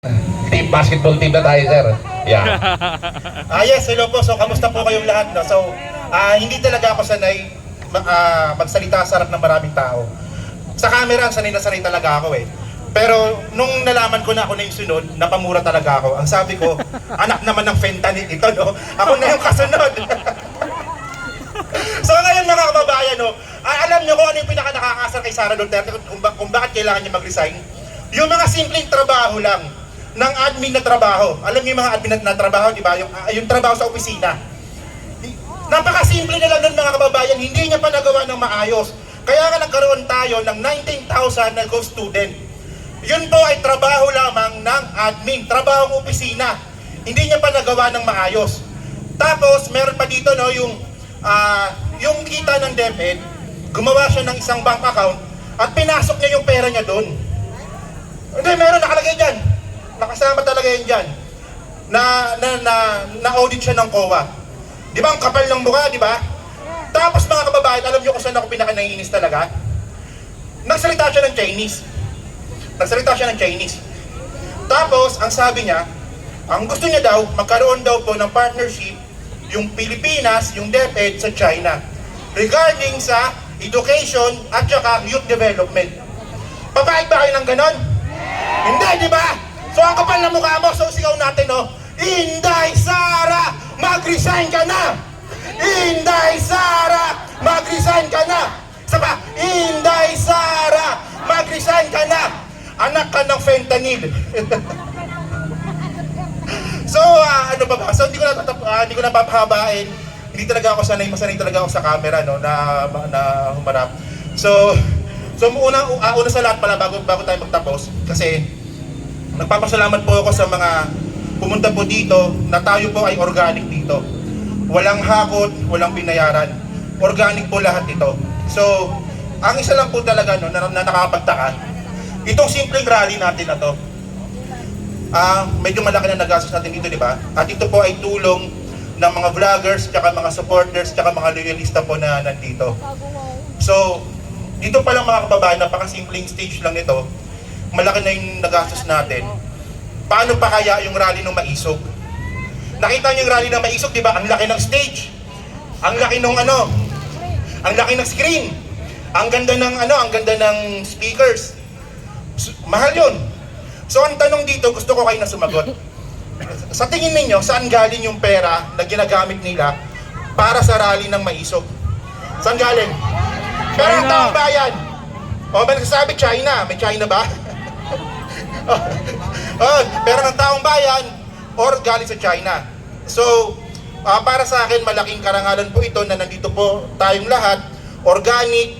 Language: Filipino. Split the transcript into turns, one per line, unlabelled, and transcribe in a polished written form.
Team basketball team na tayo, sir. Yeah.
Yes, hello po. So, kamusta po kayong lahat? No? So, hindi talaga ako sanay magsalita sa harap ng maraming tao. Sa camera, sanay na sanay talaga ako eh. Pero, nung nalaman ko na ako na yung sunod, napamura talaga ako. Ang sabi ko, anak naman ng fentanyl ito, no? Ako na yung kasunod. So, ngayon mga kababayan, no? Alam nyo kung ano yung pinaka-nakakasar kay Sara Duterte kung bakit kailangan niya mag-resign? Yung mga simpleng trabaho lang ng admin na trabaho. Alam niyo yung mga admin na trabaho, di ba? Yung trabaho sa opisina. Napakasimple na lang nun mga kababayan, hindi niya pa nagawa ng maayos. Kaya nga nagkaroon tayo ng 19,000 na ghost student. Yun po ay trabaho lamang ng admin, trabaho ng opisina. Hindi niya pa nagawa ng maayos. Tapos meron pa dito no, yung kita ng DepEd, gumawa siya ng isang bank account at pinasok niya yung pera niya doon. Hindi, meron nakalagay dyan. Nakasama talaga yan dyan. Na-audit siya ng COA. Di ba, ang kapal ng mukha, di ba? Tapos mga kababayan, alam nyo kung saan ako pinaka-naiinis talaga? Nagsalita siya ng Chinese. Tapos, ang sabi niya, ang gusto niya daw, magkaroon daw po ng partnership yung Pilipinas, yung DepEd sa China regarding sa education at saka youth development. Papayag ba kayo ng ganon? Hindi, di ba? So ang kapal na mukha mo, so sigaw natin, no? Inday Sara, mag-resign ka na! Inday Sara, mag-resign ka na! Saba, Inday Sara, mag-resign ka na! Anak ka ng fentanyl. So, ano ba ba? So, hindi ko na papahabain. Hindi talaga ako masanay talaga ako sa camera, no? Na humarap. So una sa lahat pala, bago tayo magtapos, kasi nagpapasalamat po ako sa mga pumunta po dito na tayo po ay organic dito. Walang hakot, walang binayaran. Organic po lahat ito. So, ang isa lang po talaga no, na nakakapagtaka, itong simpleng rally natin na to, medyo malaki na nagastos natin dito, di ba? At ito po ay tulong ng mga vloggers, tsaka mga supporters, tsaka mga loyalista po na nandito. So, dito pa lang mga kababayan, napaka-simpleng stage lang nito. Malaki na yung nagastos natin. Paano pa kaya yung rally ng Maisog? Nakita niyo yung rally ng Maisog, di ba? Ang laki ng stage. Ang laki ng ang laki ng screen. Ang ganda ng speakers. Mahal yun. So ang tanong dito, gusto ko kayo na sumagot. Sa tingin ninyo, saan galing yung pera na ginagamit nila para sa rally ng Maisog? Saan galing? Pera ng taong bayan. O, may nagsasabi China. May China ba? Pera ng taong bayan or galing sa China. So, para sa akin, malaking karangalan po ito na nandito po tayong lahat. Organic,